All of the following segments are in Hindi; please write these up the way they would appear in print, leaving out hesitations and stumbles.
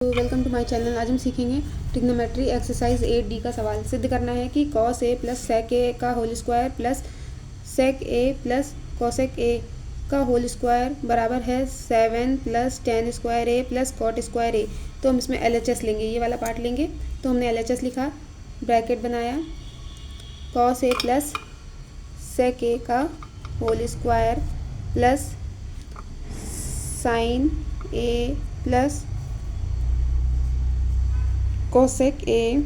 तो वेलकम टू माय चैनल। आज हम सीखेंगे ट्रिग्नोमेट्री एक्सरसाइज 8D का सवाल। सिद्ध करना है कि cos A plus sec A का whole square plus sec A plus cosec A का होल स्क्वायर बराबर है 7 plus ten square A plus cot square A. तो हम इसमें LHS लेंगे, ये वाला पार्ट लेंगे। तो हमने LHS लिखा, ब्रैकेट बनाया, cos A plus sec A का whole square plus sine A plus cosec A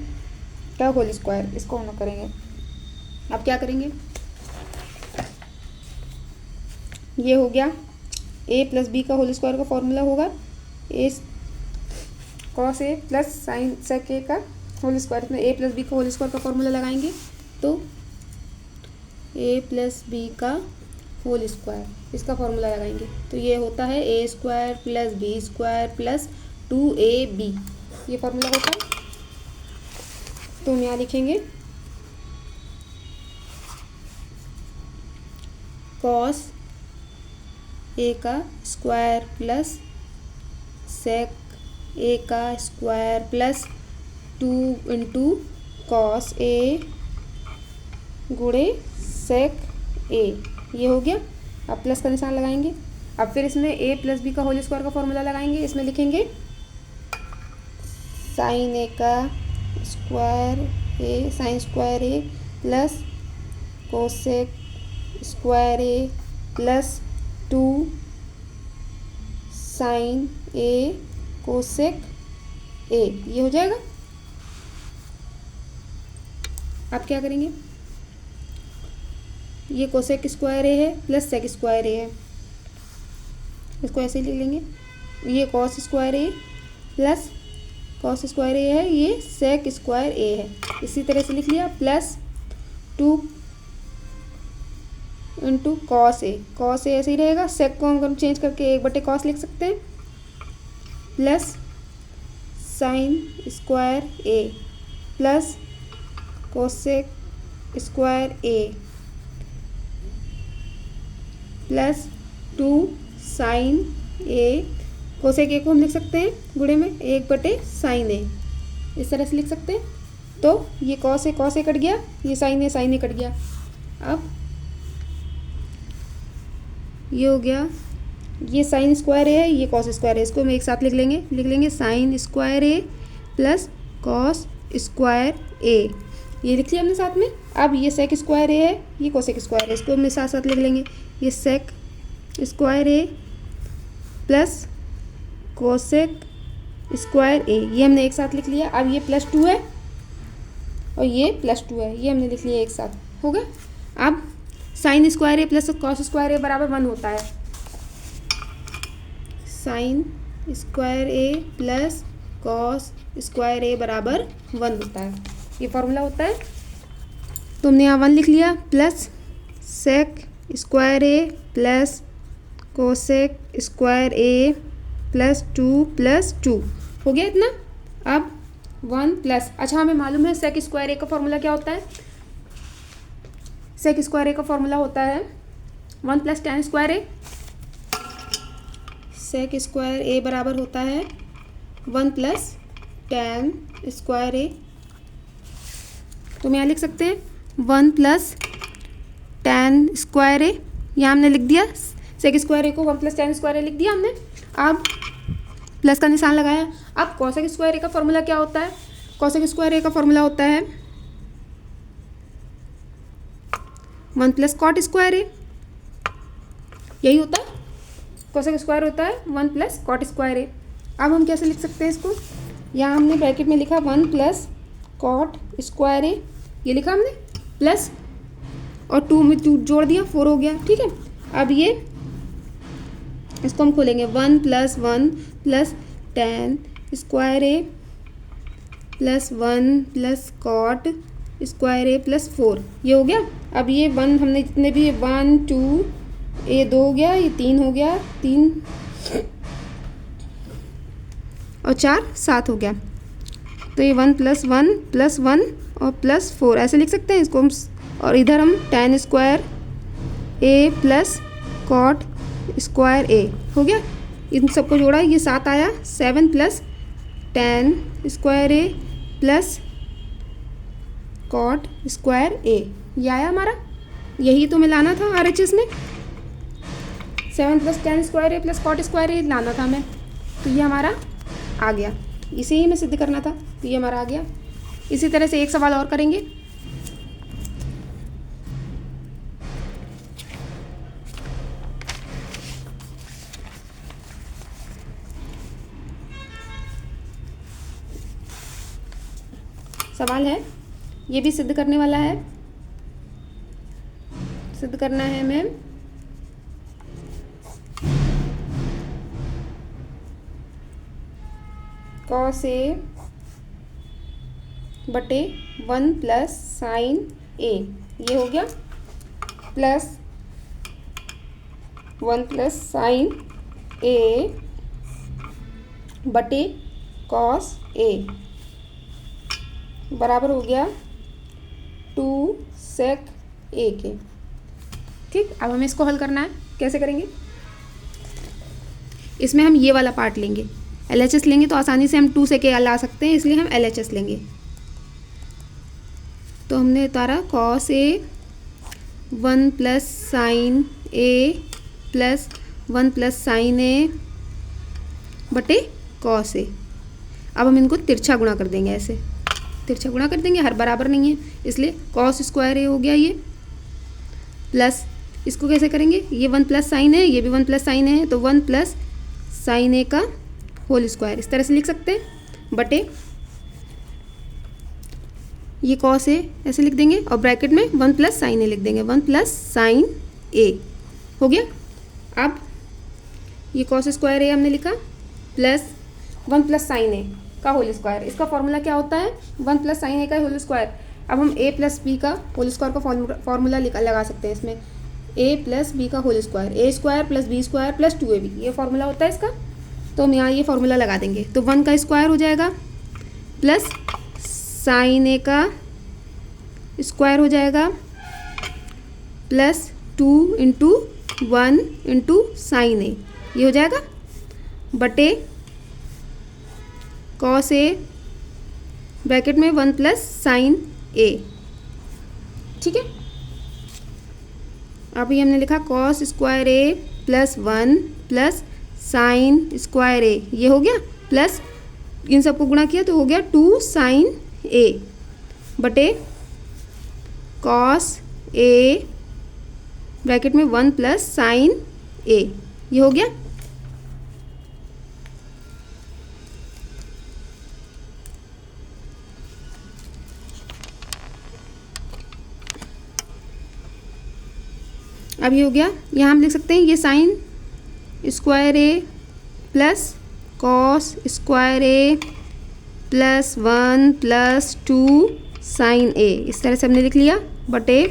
का होल स्क्वायर। इसको हम करेंगे। अब क्या करेंगे, ये हो गया a प्लस बी का होल स्क्वायर का फॉर्मूला होगा A cos A plus sine sec A का होल स्क्वायर। इसमें a प्लस बी का होल स्क्वायर का फॉर्मूला लगाएंगे तो a प्लस बी का होल स्क्वायर, इसका फॉर्मूला लगाएंगे तो ये होता है a square plus B square plus 2ab। ये फॉर्मूला होता है। तो हम यहाँ लिखेंगे कॉस ए का स्क्वायर प्लस सेक ए का square plus 2 into cos A गुणे सेक ए। ये हो गया। अब प्लस का निशान लगाएंगे। अब फिर इसमें a प्लस बी का होल स्क्वायर का फॉर्मूला लगाएंगे। इसमें लिखेंगे साइन ए का square A sine square A plus cosec square A plus 2 sine A cosec A. ये हो जाएगा। आप क्या करेंगे, ये कोसेक स्क्वायर ए है प्लस सेक स्क्वायर ए है, इसको ऐसे ही लिख लेंगे। ये cos square A plus cos square ए है, ये सेक स्क्वायर ए है। इसी तरह से लिख लिया प्लस 2 इंटू कॉस ए ऐसे ही रहेगा। सेक को हम चेंज करके 1/cos लिख सकते हैं plus sine square A plus cosec square A plus 2 sine A. Cosec A को हम लिख सकते हैं गुणे में 1/sin ए, इस तरह से लिख सकते हैं। तो ये कॉस ए कट गया, ये साइन ए कट गया। अब ये हो गया, ये साइन स्क्वायर ए है, ये कॉस स्क्वायर है, इसको हम एक साथ लिख लेंगे sign square A plus cos square ए। ये लिख लिया हमने साथ में। अब ये सेक स्क्वायर ए है, ये कोसेक स्क्वायर है, इसको हम साथ साथ लिख लेंगे। ये sec square A plus cosec square ए, ये हमने एक साथ लिख लिया। अब ये +2 है और ये +2 है, ये हमने लिख लिया एक साथ, हो गया। अब sign square A plus cos square A बराबर 1 होता है। Sine square A plus cos square A बराबर 1 होता है, ये फॉर्मूला होता है। तो हमने यहाँ 1 लिख लिया plus sec square A plus cosec square A plus 2 हो गया इतना। अब 1 प्लस, अच्छा हमें मालूम है सेक स्क्वायर ए का फॉर्मूला क्या होता है। सेक स्क्वायर ए का फॉर्मूला होता है 1 plus ten square A. Sec square A बराबर होता है 1 प्लस टेन स्क्वायर ए। तो हम यहाँ लिख सकते हैं 1 प्लस टेन स्क्वायर ए, यहाँ हमने लिख दिया सेक स्क्वायर ए को 1 प्लस टेन स्क्वायर ए लिख दिया हमने। अब प्लस का निशान लगाया। अब कोसेक स्क्वायर ए का फॉर्मूला क्या होता है, कोसेक स्क्वायर ए का फॉर्मूला होता है 1 प्लस कॉट स्क्वायर ए, यही होता है। कोसेक स्क्वायर होता है 1 प्लस कॉट स्क्वायर ए। अब हम कैसे लिख सकते हैं इसको, यहाँ हमने ब्रैकेट में लिखा 1 प्लस कॉट स्क्वायर ए, ये लिखा हमने प्लस और 2 में 2 जोड़ दिया, 4 हो गया, ठीक है। अब ये इसको हम खोलेंगे 1 plus ten square A plus 1 plus cot square A plus 4, ये हो गया। अब ये 1 हमने जितने भी 1 2 ये 2 हो गया, ये 3 हो गया, 3 और 4 7 हो गया। तो ये 1 प्लस 1 और प्लस 4 ऐसे लिख सकते हैं इसको हम। और इधर हम ten square A plus cot square ए हो गया। इन सबको जोड़ा, ये 7 आया, 7 plus ten square A plus cot square ए, ये आया हमारा। यही तो मिलाना था RHS में, 7 + 10 square A plus cot square ए लाना था हमें, तो ये हमारा आ गया। इसे ही हमें सिद्ध करना था, तो ये हमारा आ गया। इसी तरह से एक सवाल और करेंगे। सवाल है, ये भी सिद्ध करने वाला है, सिद्ध करना है हमें कॉस ए बटे 1 + साइन ए, ये हो गया, प्लस 1 + साइन ए बटे कॉस ए बराबर हो गया 2 sec ए के। ठीक, अब हमें इसको हल करना है। कैसे करेंगे? इसमें हम ये वाला पार्ट लेंगे, LHS लेंगे तो आसानी से हम 2 sec ए ला सकते हैं, इसलिए हम LHS लेंगे। तो हमने उतारा cos A 1 + sign A plus 1 + sign ए बटे कॉस ए। अब हम इनको तिरछा गुणा कर देंगे, ऐसे तिरछा गुणा कर देंगे, हर बराबर नहीं है इसलिए कॉस स्क्वायर ए हो गया ये, प्लस इसको कैसे करेंगे, ये 1 + साइन है, ये भी 1 + साइन है, तो 1 + साइन ए का होल स्क्वायर इस तरह से लिख सकते हैं, बटे ये कॉस ए ऐसे लिख देंगे और ब्रैकेट में 1 + साइन ए लिख देंगे, 1 + साइन ए हो गया। अब ये कॉस स्क्वायर ए हमने लिखा प्लस 1 + साइन ए का होल स्क्वायर, इसका फॉर्मूला क्या होता है 1 + साइन ए का होल स्क्वायर। अब हम a + b का होल स्क्वायर का फॉर्मूला लगा सकते हैं इसमें, a + b का whole square, a² + b² + 2ab, ये फॉर्मूला होता है इसका। तो हम यहाँ ये फॉर्मूला लगा देंगे, तो 1 का स्क्वायर हो जाएगा प्लस साइन ए का स्क्वायर हो जाएगा प्लस 2 × 1 × साइन ए, ये हो जाएगा, बटे कॉस ए ब्रैकेट में 1 + साइन ए। ठीक है, अभी हमने लिखा cos square A plus 1 + sign square ए, ये हो गया, प्लस इन सबको गुणा किया तो हो गया 2 साइन ए बटे कॉस ए ब्रैकेट में 1 + साइन ए, ये हो गया। अब ये हो गया, यहाँ हम लिख सकते हैं ये sign square A plus cos square A plus 1 + 2 sine ए, इस तरह से हमने लिख लिया, बटे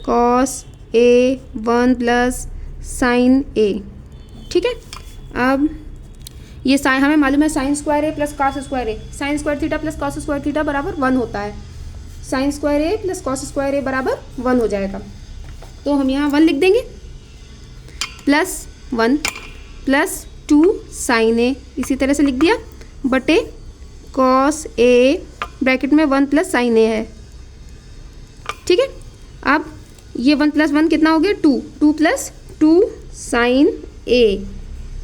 कॉस ए 1 + साइन ए। ठीक है, अब ये साइन हमें मालूम है sine square A plus cos square A, sine square theta plus cos square theta बराबर 1 होता है, sine square A plus cos square A बराबर 1 हो जाएगा। तो हम यहाँ 1 लिख देंगे प्लस 1 + 2 साइन ए, इसी तरह से लिख दिया, बटे कॉस ए ब्रैकेट में 1 + साइन ए है। ठीक है, अब ये 1 + 1 कितना हो गया 2, 2 + 2 साइन ए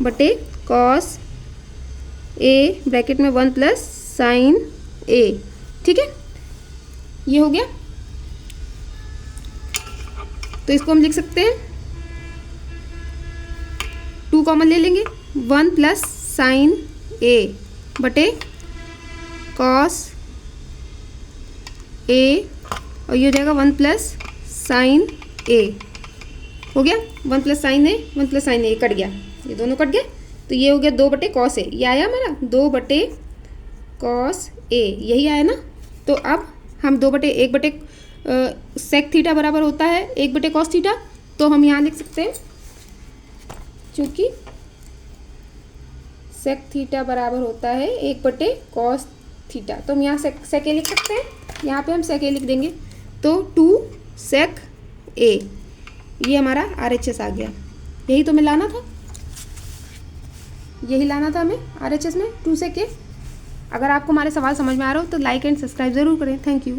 बटे कॉस ए ब्रैकेट में 1 + साइन ए। ठीक है, ये हो गया, तो इसको हम लिख सकते हैं 2 कॉमन ले लेंगे, 1 + साइन ए बटे कॉस ए, और ये हो जाएगा 1 + साइन ए, हो गया 1 + साइन ए, 1 + साइन ए कट गया, ये दोनों कट गए, तो ये हो गया 2 बटे कॉस ए, ये आया हमारा 2 बटे कॉस ए, यही आया ना। तो अब हम 2 बटे 1 बटे सेक थीटा बराबर होता है 1 बटे कॉस थीटा, तो हम यहाँ लिख सकते हैं क्योंकि सेक थीटा बराबर होता है 1 बटे कॉस थीटा, तो हम यहाँ सेक ए लिख सकते हैं, यहाँ पे हम सेक ए लिख देंगे, तो 2 सेक ए, ये हमारा RHS आ गया। यही तो हमें लाना था, यही लाना था हमें RHS में 2 सेक ए। अगर आपको हमारे सवाल समझ में आ रहा हो तो लाइक एंड सब्सक्राइब ज़रूर करें। Thank you.